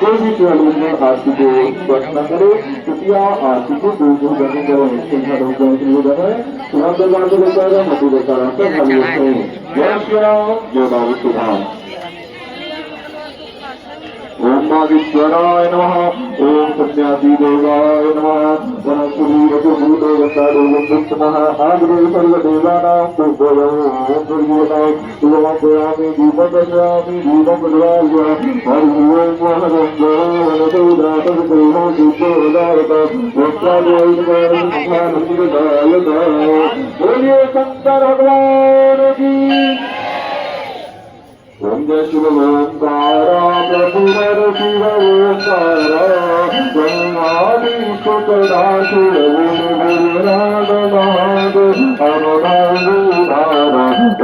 कोई भी चैलेंज में आरती को स्पर्श न करे कृपया आरती को दूर दूर करने करें चिंता रोक जाने के लिए जाए सुबह दरबार को लेकर मधु लेकर आकर हरिओम करें जय श्री राम जय बाबू सुधाम ओम नागेश्वराय नमः ओम सन्यासीदेवाय नमः वनस्पतिभूतगन्धादेवं आग्रे सर्वदेवानां पूजयामि पूजयामि दीपं दर्शयामि दीपं प्रज्वालयामि हरि ओम बोलिए शंकर भगवान की ओम जय शिव ओंकारा प्रभु हर शिव ओंकारा ब्रह्मादि सुतदा शिव गुरुनाद महाद अनुराधा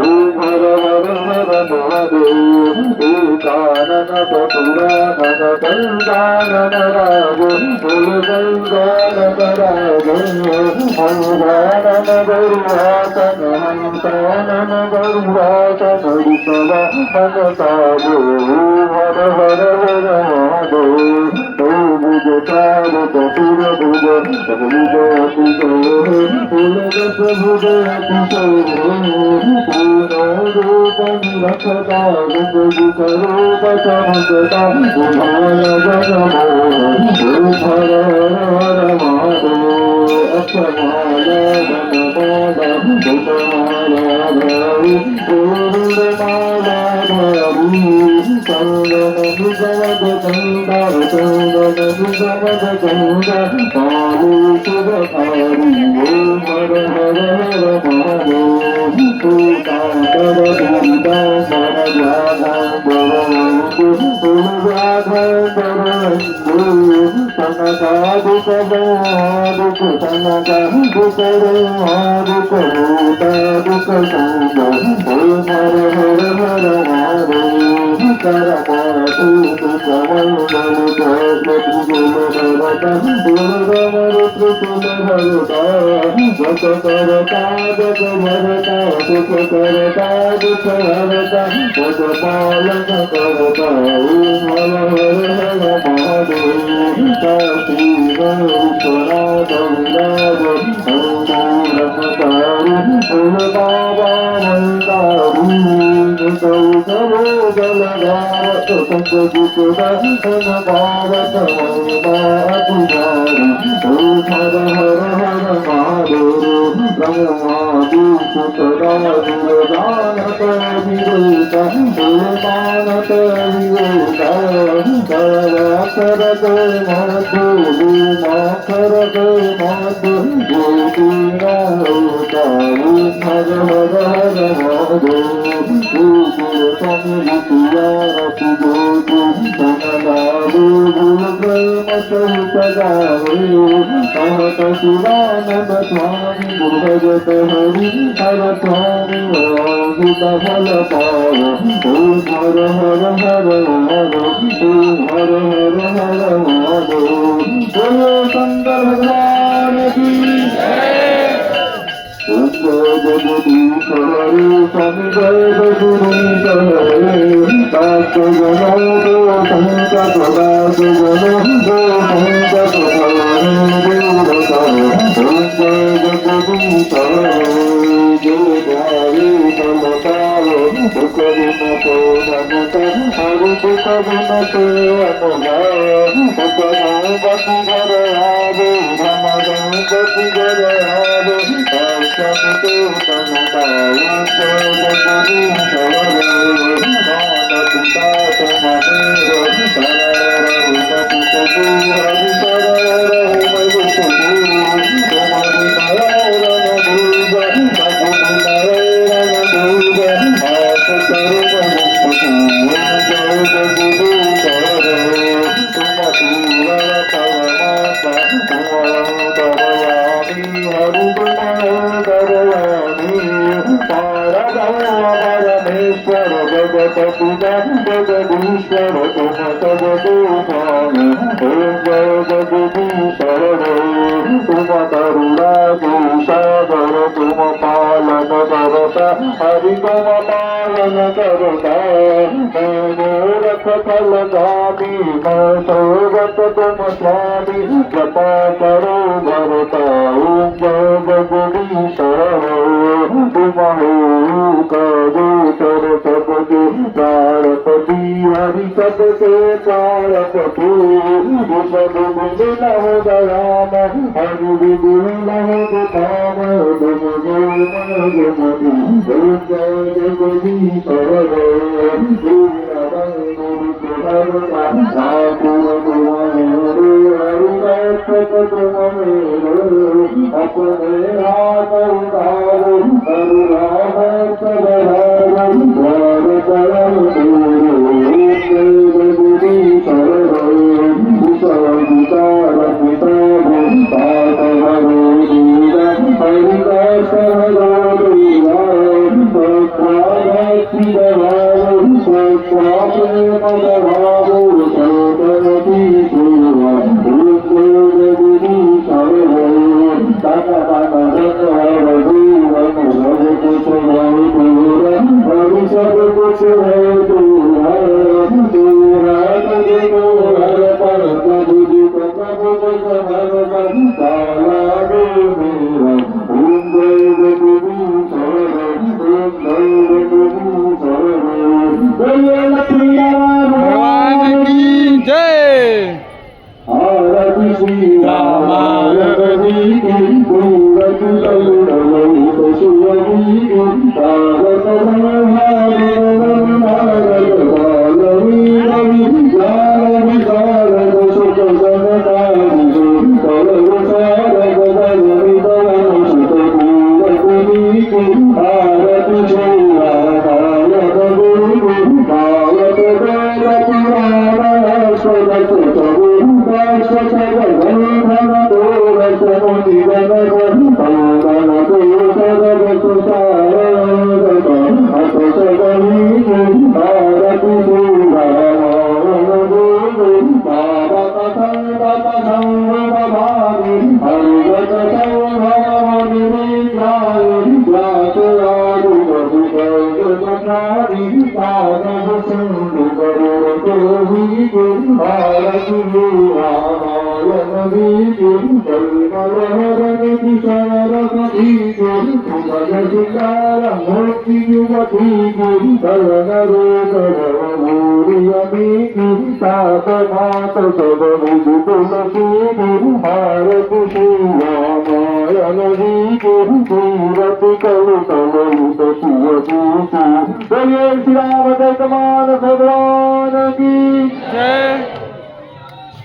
ओम हर हर हर महादेव एकानन चतुरानन संदानन राज कुल संदानन राज हंसानन गरुड़ासन हंसानन गरुड़ासन ऋषभा साधु हर हर हर महादेव भुज चार चतुर भुज भुज भुज रूपम रखता रूप समता हर हर हर महादेव अक्षमाला धनमाला धनमाला चंदन भुजवद चंदर चंदन भुजवद चंदर काली शुभकारी ओम हर हर हर महादेव सूताकर दूता मन व्याघ्र सनकादिक दुख सनकादिक दुख भूतादिक सुंदर ओम हर हर हर महादेव कर पातु कमल जगत भरता रुद्र भरता जप करता जप भरता सुख करता दुख हरता जप पालन करता ओम हर हर हर महादेव काशी विश्वनाथ विराज ब्रह्मचारी ओम बाबा मंदारी जलधारत संगीत दर्शन भारत महिमापुजारी ओम हर हर हर महादेव ब्रह्मादि सुतदा विरदानत विवेका मानत विवेका सर्वाक्षरत मधु माक्षरत मधु ज्योतिरा होता ओम हर हर हर महादेव संगीतिया रति ज्योति धनलाभो गुरुब्रह्मत सदावे कहत शिवानंद स्वामी भजत हरि हर स्वामी अमृत फल पाव ओम हर हर हर महादेव ओम हर हर हर महादेव बोलो शंकर भगवान की ओम जगदीश हरे स्वामी जय गुरुनीश हरे दास जनो दो संकट दास जनो दो संकट हरे देवता ओम जय जगदीश हरे जो धारी समतारो दुख विनतो नमता हरि दुख विनतो अनुगा दुख गणपति घर आवे धम गणपति घर आवे शक्ति तनुदाय जय जगदीश हरे मान पिता तमदेव शरण रघुपति तु हरि शरण रघुपति तु तुम्हारी नारायण दूज सगुण नारायण दूज आस सर्व मुक्ति जय जगदीश हरे तुम सूर तव माता तुम दरयामी हरि परमेश्वर जगत पिता जगदीश्वर तुम सब स्वामी ओम जय जगदीश हरे तुम करुणा सागर तुम पालन करता हरि तुम पालन करता मूर्ख सकल गामी सोगत तुम स्वामी कृपा करो भरताऊ जगदीश तुम हो कबूतर सबके प्राणपति हरि सबके प्राणपति सब मिलहो दयाम हरि विधि मिलहो दुकाम तुम जगदीश अपने हाथ उठाओ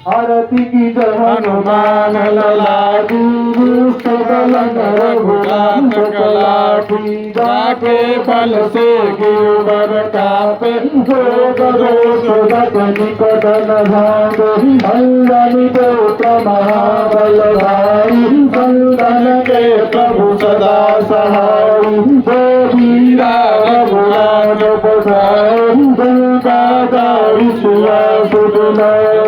आरती की जय हनुमान ललाटी सकल रघुनाथ कलाटी जाके बल से गिरवर कापे रोग रोग सत निकट न भागे अंजनी पुत्र महाबलधारी संतन के प्रभु सदा सहाय वीरा रघुनाथ बधाए गंगाधारी शिवा सुजनाए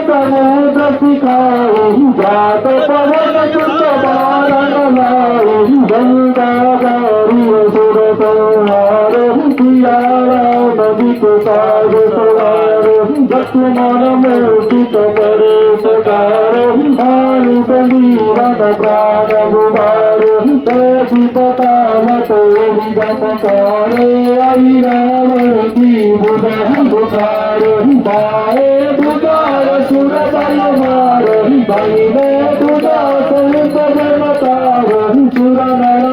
समुद्र सिखाओ जात पवन चुत बारण लाओ गंगाधारी असुर संहार किया राम वित साग सवार लक्ष्मण मूर्तित करे सकार हानि बलीवन प्राण गुबार तेजी पतावत विगम करे आई रावण की बुधार बाए बुधार सुर बल मार बलिने बुधा सहित जनतार सुर नर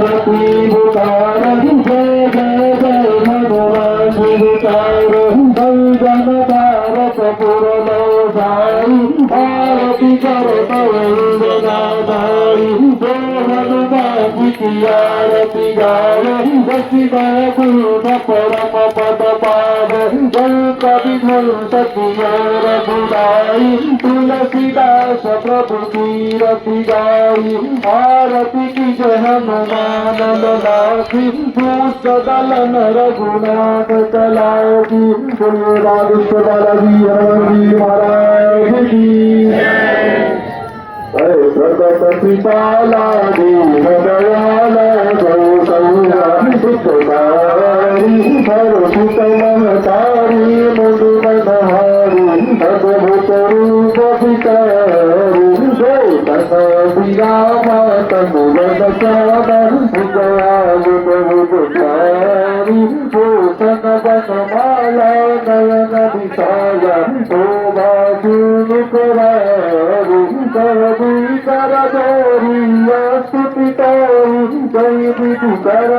रति बुधार जय जय जय हनुमान बुधार बल कपूर साई आरती करत वंदनाधारी जो हनुमान की आरती गावे बसी गुण परम पद पावे जल कवि सतियर बुलाई तुलसीदास प्रभु की रति गाई आरती की जय हनुमान ललाटी दूत दलन रघुनाथ कलाटी राधेश्वर बालाजी हनुमान महाराज की प्रकट पिताला दीन दयाला गौ सौरा सुखकारी हर सुत तारी मुनि मनहारी अद्भुत रूप विचारी जो तन विरामा तनु वन श्याम दयालु बहुत प्यारी भूषण बनमाला नयन विशाला शोभा मुकुरारी कवि कर जोरी स्तुति तोरी जय विधि कर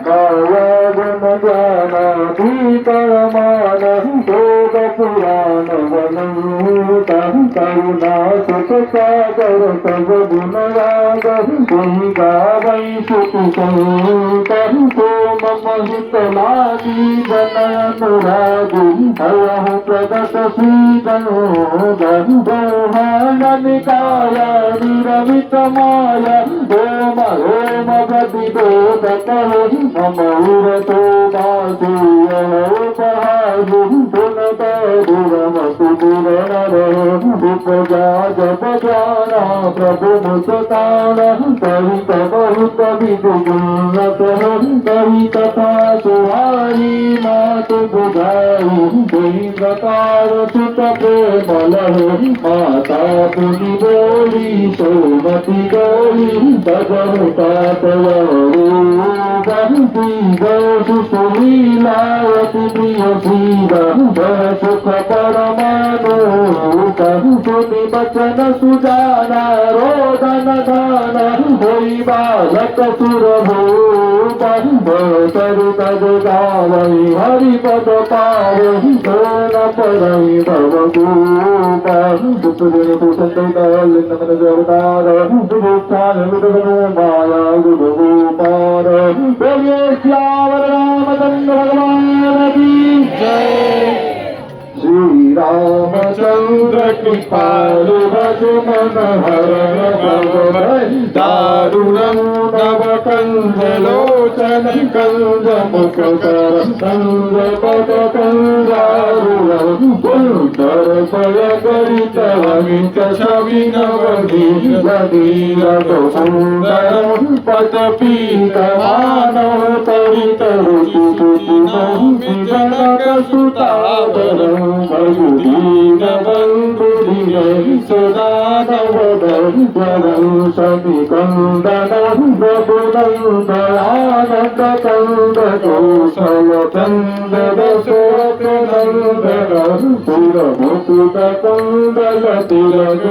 कायन ज्ञान भीतर मान योग पुराण वनूता करुणा सुख सागर सब गुण राग तुहि गावै सुख संत सोम महित लागी जन अनुरागी हरहु प्रगट श्रीगणोदोहान निकाया निरमित माया ओम ओम प्रतिबोधक मम उरतो बासुयपहासु पुनत दुरमसु दुरनर उपजा जप ज्ञाना प्रभु मुसतान कवित बहुत विदुगुणत कवि कथा सुहारी मात बुधाई कोई प्रकार सुत प्रेमल माता पुनि बोली सोमति गौरी तजहुता सुलीलावती प्रिय श्रीरा सुख परमानुता सुनि बचन सुजाना रोदन दान होई बालक सुरभूता सरित गावै हरिपद पावै सोन परई भवभूता सुखदेव सुसंतैताल नमन जवतार सुभुष्ठान विदगनो माया गुरुपार बोलिए श्यावर रामचंद्र भगवान की जय श्री रामचंद्र कृपालु भजु मन हरण भव दारुणं नव कंज लोचन कंज मुख कर कंज पद कंजारुण कुंडर पय गरित अमित छवि नवधि गदीर सुंदर पद पीत मानव तरित रुचि सुचि जनक सुतादर भगुदीन बंधु दीन सदा नवदन सति कंदन प्रभुनंद आनंद कंद कौशल चंद दशरथ नंदन सुर मुकुट कुंडल तिलक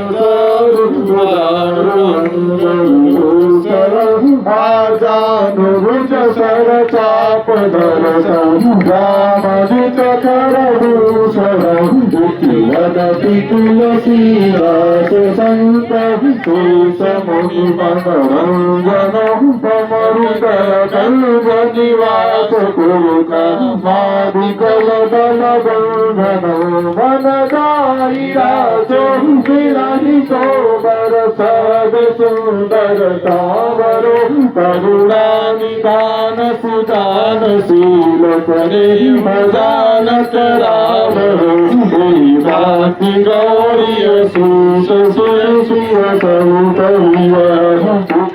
आजानुरुज सर चाप धर रामजित कर भूषण वदति तुलसीदास संत तुलस मुनि मनोरंजन अमरुदल कल्प निवास कुरुक मादिकल बल बंधन वनदारी राजो विरहि सोबर सद सुंदर सावरो करुणा निधान सुदान शील करे भजान कराव भाति गौरी सूस सुय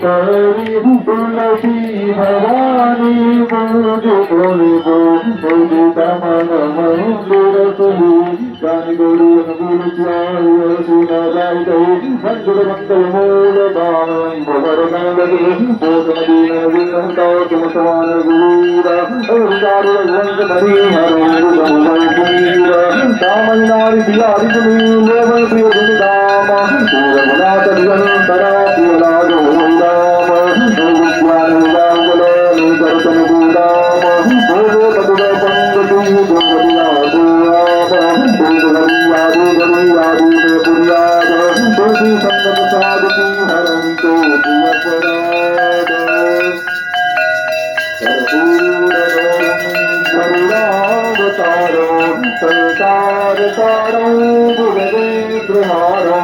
करी तुलसी भवानी मुझ बोलिबो मुदित मन मंदिर सुनी ज्ञानी गौरी अनुकूल स्वामी सुन जाई मंदिर मंगल मूल दान भवर नंदि भोजन दीन विनता तुम समान गुरुरा हरिदार वंश भरी हरि गुरुरा दामनारी बिहारी गुरु लोभन प्रिय गुरु दाम पूर्वनाथ निरंतरा पूरा गोविंदाम ज्ञान उदांगल निदर्शन गुरुदाम भोगो तदुर पंगति गोविंदा गुरुराम पूर्वहरि आदि में पुरियाद तुलसी संगत साधु हरंतो पुयपराद संसार सारो बुधेन्द्रहारो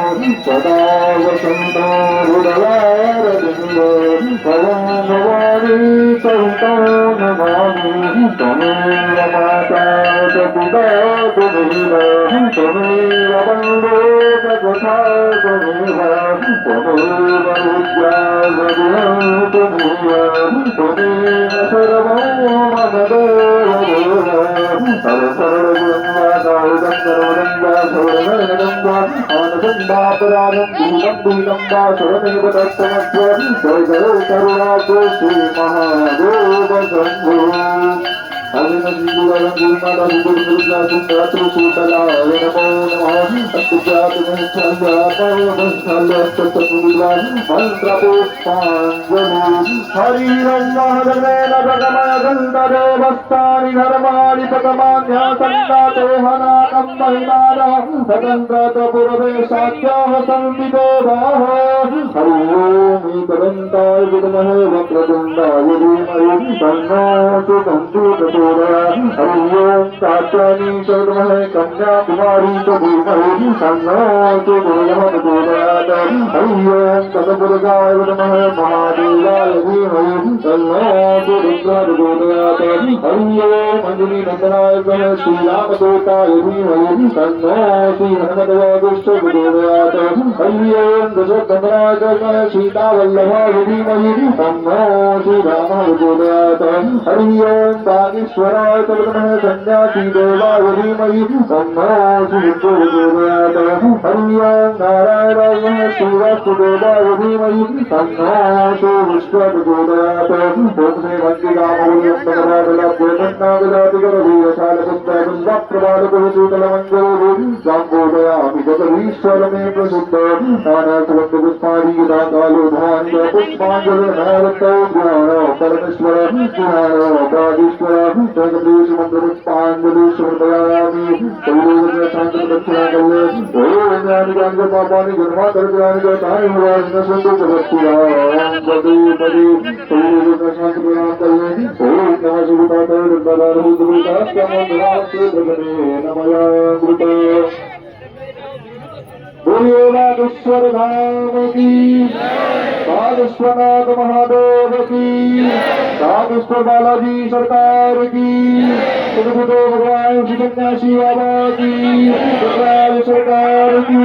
सदा वसंतो हृदयारविंदो भवं भवानी सहितो नमामि त्वमेव माता च पिता त्वमेव त्वमेव बन्धो च सखा त्वमेव त्वमेव विद्या वरुणं त्वमेव त्वमेव सर्वं मम देव हर सर्वगुणा कारुणं सर्वगंगा सर्वगणगंगा आनंदा परानं दीनं दीनंदा सर्वमेव तत्त्वमस्व जय जय करुणा श्री महादेव शंभो हरिओं कात्यायनी चौर्महे कन्याकुमारी च धीमहि तन्नो देवः प्रचोदयात् हरिओं तदपुरगाय विद्महे महादेवाय धीमहि तन्नो रुद्रः प्रचोदयात् हरिओं अंजनी नंदनाय विद्महे श्रीरामदूताय धीमहि तन्नो श्री हनुमद्वागुष्ठ प्रचोदयात् हरिओं दशरथनंदनाय विद्महे सीतावल्लभाय धीमहि तन्नो श्रीरामः प्रचोदयात् हरिओं बागेश्वराय विद्महे सन्यासी देवाय धीमहि तन्नो श्री प्रचोदयात् हरिओं नारायणाय विद्महे श्रीवासुदेवाय धीमहि तन्नो श्री विष्णु प्रचोदयात् ओम श्री वंदिकामौलिं नगरादलाभ्यमन्नागदातिकरवीरशालपुत्रबुन्दाप्रबालकुलसूतलमञ्जरो सम्बोधयामि जगदीश्वरमे प्रसिद्ध नानासुगन्धपुष्पाणिगिराकालो भवानि पुष्पाञ्जलिर्नयरतौ ज्ञानो परमेश्वर ज्ञानो प्रादीश्वर जगदीश मंत्रपुष्पाञ्जलि समर्पयामि तैलोदय शान्तिदक्षिणाकल्ले ओम ज्ञानि ज्ञानि पापानि जन्मान्तरज्ञानि तानि हुवानि न सन्तु जगत्पुरां पदे पदे तैलोदय शान्तिप्रदानकल्ले ओम नमः शिवताय दुर्गाधारभूतभूतास्तमोधरास्ते भगवे नमयामृते बोलिए नागेश्वर धाम की नागेश्वरनाथ महादेव की नागेश्वर बालाजी सरकार की सदगुरु भगवान श्री बाबा की सरकार सरकार की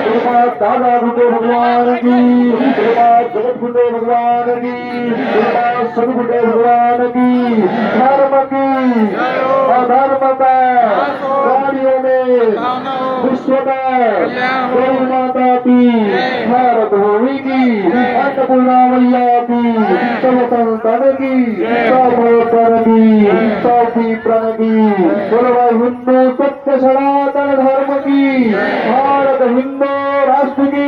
कृपात दादा गुरु भगवान की कृपात जगत गुरु भगवान की कृपात सदगुरु भगवान की धर्म की अधर्म का गाड़ियों में विश्व का गौ माता की भारत भूमि की अन्नपूर्णा मैया की सब संतान की सब प्रण की सब प्रण की बोलो हिंदू सत्य सनातन धर्म की भारत हिंदू राष्ट्र की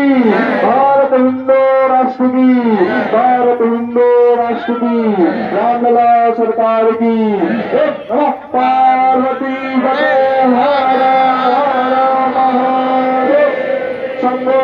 भारत हिंदू राष्ट्र की भारत हिंदू राष्ट्र की रामलला सरकार की एक नमः पार्वती पते हर हर महादेव शंभो